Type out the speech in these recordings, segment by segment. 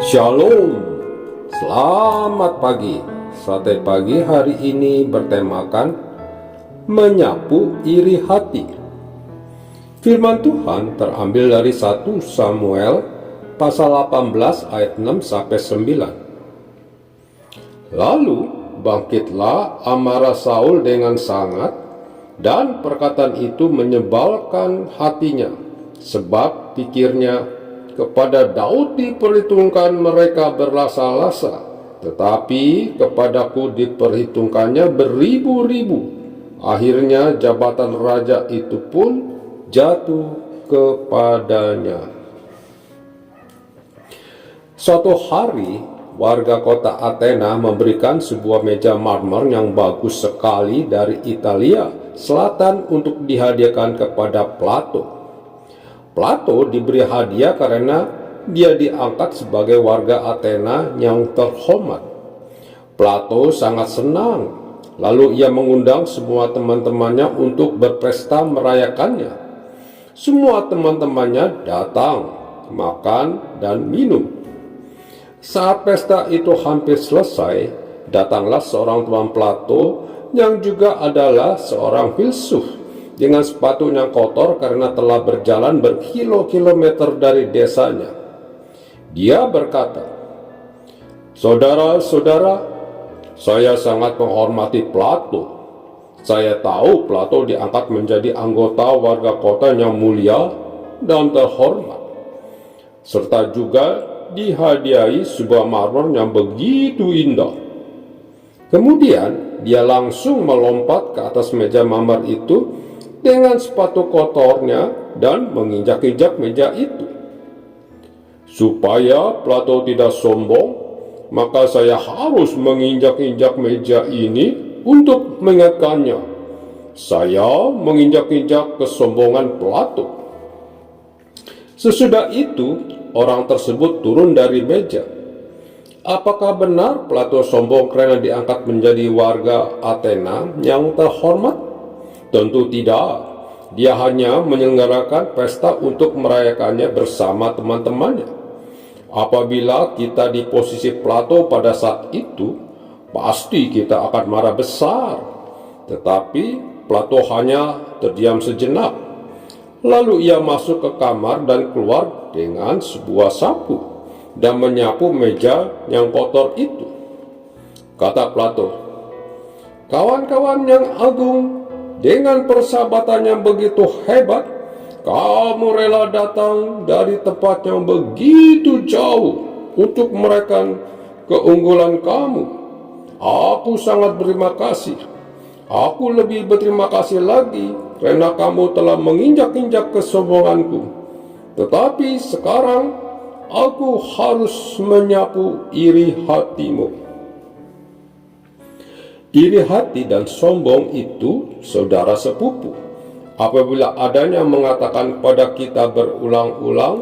Shalom, selamat pagi. Sate pagi hari ini bertemakan menyapu iri hati. Firman Tuhan terambil dari 1 Samuel pasal 18 ayat 6 sampai 9. Lalu bangkitlah amarah Saul dengan sangat, dan perkataan itu menyebalkan hatinya, sebab pikirnya, kepada Daud diperhitungkan mereka berlasa-lasa, tetapi kepadaku diperhitungkannya beribu-ribu. Akhirnya jabatan raja itu pun jatuh kepadanya. Suatu hari, warga kota Athena memberikan sebuah meja marmer yang bagus sekali dari Italia Selatan untuk dihadiahkan kepada Plato. Plato diberi hadiah karena dia diangkat sebagai warga Athena yang terhormat. Plato sangat senang, lalu ia mengundang semua teman-temannya untuk berpesta merayakannya. Semua teman-temannya datang, makan dan minum. Saat pesta itu hampir selesai, datanglah seorang teman Plato yang juga adalah seorang filsuf dengan sepatu yang kotor karena telah berjalan berkilo-kilometer dari desanya. Dia berkata, "Saudara-saudara, saya sangat menghormati Plato. Saya tahu Plato diangkat menjadi anggota warga kota yang mulia dan terhormat, serta juga dihadiahi sebuah marmer yang begitu indah." Kemudian dia langsung melompat ke atas meja marmer itu dengan sepatu kotornya dan menginjak-injak meja itu. Supaya Plato tidak sombong, maka saya harus menginjak-injak meja ini untuk mengingatkannya. Saya menginjak-injak kesombongan Plato. Sesudah itu, orang tersebut turun dari meja. Apakah benar Plato sombong karena diangkat menjadi warga Athena yang terhormat? Tentu tidak. Dia hanya menyelenggarakan pesta untuk merayakannya bersama teman-temannya. Apabila kita di posisi Plato pada saat itu, pasti kita akan marah besar. Tetapi Plato hanya terdiam sejenak. Lalu ia masuk ke kamar dan keluar dengan sebuah sapu dan menyapu meja yang kotor itu. Kata Plato, "Kawan-kawan yang agung, dengan persahabatan yang begitu hebat, kamu rela datang dari tempat yang begitu jauh untuk merayakan keunggulan kamu. Aku sangat berterima kasih. Aku lebih berterima kasih lagi karena kamu telah menginjak-injak kesombonganku. Tetapi sekarang aku harus menyapu iri hatimu." Iri hati dan sombong itu saudara sepupu. Apabila adanya mengatakan kepada kita berulang-ulang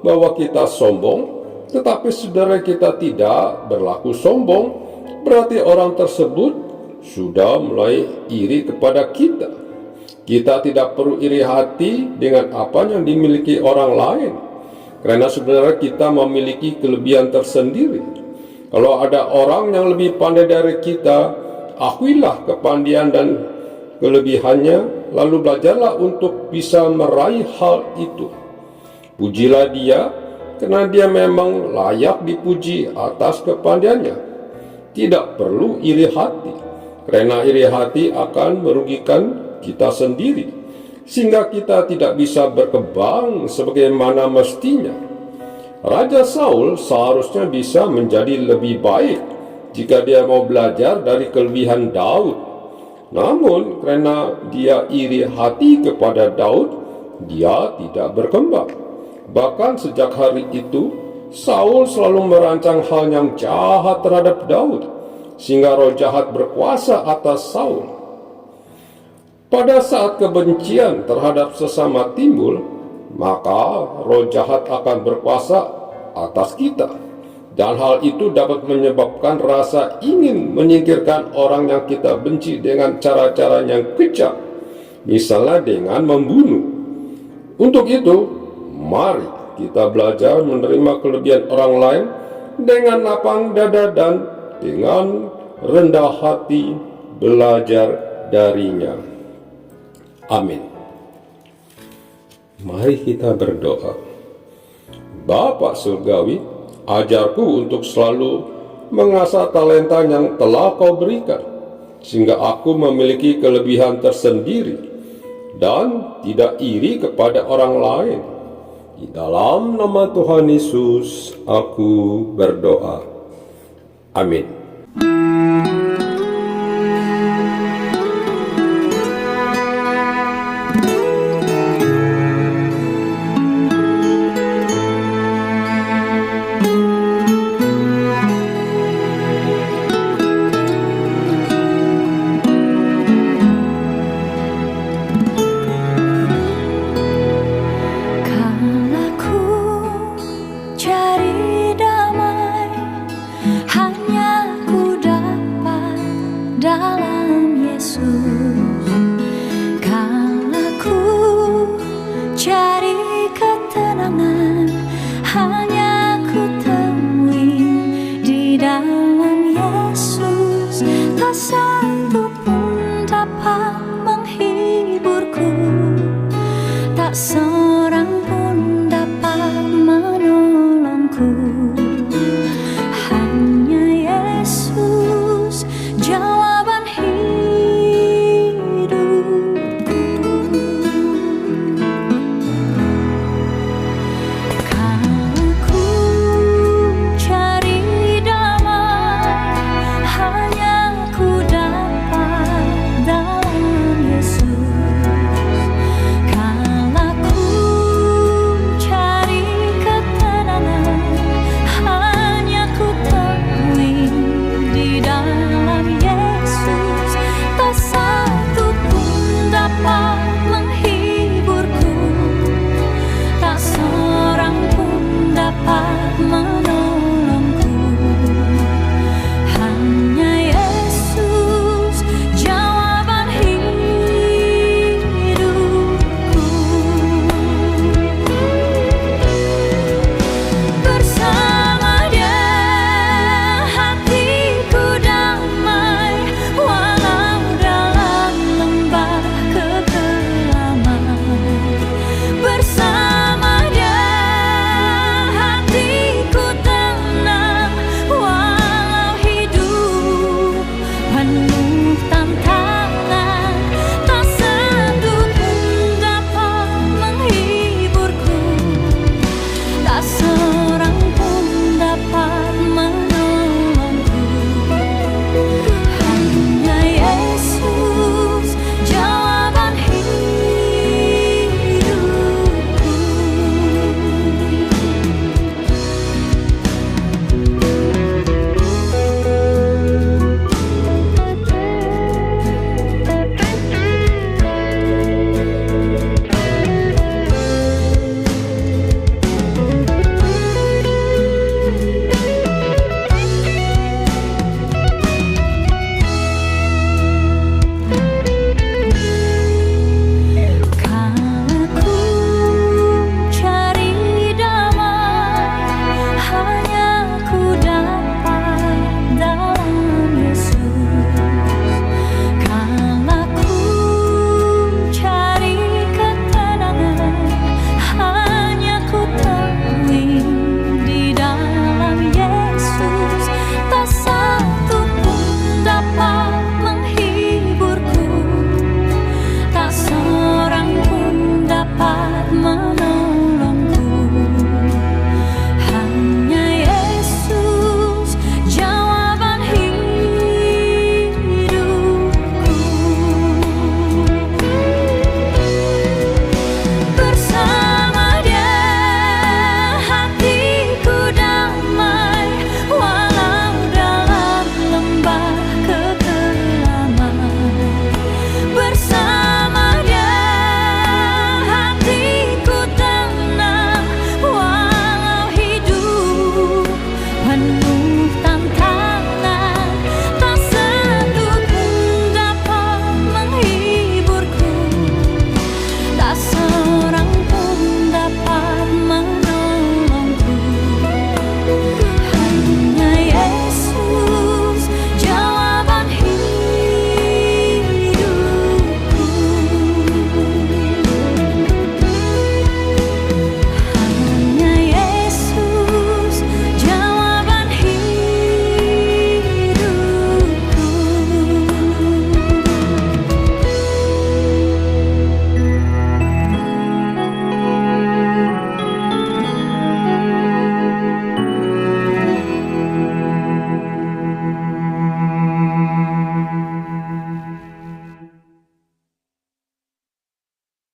bahwa kita sombong, tetapi saudara kita tidak berlaku sombong, berarti orang tersebut sudah mulai iri kepada kita. Kita tidak perlu iri hati dengan apa yang dimiliki orang lain, karena saudara kita memiliki kelebihan tersendiri. Kalau ada orang yang lebih pandai dari kita, akuilah kepandaian dan kelebihannya, lalu belajarlah untuk bisa meraih hal itu. Pujilah dia, karena dia memang layak dipuji atas kepandaiannya. Tidak perlu iri hati, karena iri hati akan merugikan kita sendiri, sehingga kita tidak bisa berkembang sebagaimana mestinya. Raja Saul seharusnya bisa menjadi lebih baik jika dia mau belajar dari kelebihan Daud. Namun karena dia iri hati kepada Daud, dia tidak berkembang. Bahkan sejak hari itu, Saul selalu merancang hal yang jahat terhadap Daud, sehingga roh jahat berkuasa atas Saul. Pada saat kebencian terhadap sesama timbul, maka roh jahat akan berkuasa atas kita. Dan hal itu dapat menyebabkan rasa ingin menyingkirkan orang yang kita benci dengan cara-cara yang kejam, misalnya dengan membunuh. Untuk itu, mari kita belajar menerima kelebihan orang lain dengan lapang dada dan dengan rendah hati belajar darinya. Amin. Mari kita berdoa. Bapa Surgawi, ajarku untuk selalu mengasah talenta yang telah Kau berikan, sehingga aku memiliki kelebihan tersendiri dan tidak iri kepada orang lain. Di dalam nama Tuhan Yesus, aku berdoa. Amin. Dalam Yesus, kalau ku cari ketenangan, hanya ku temui di dalam Yesus. Tak satu pun dapat menghiburku, tak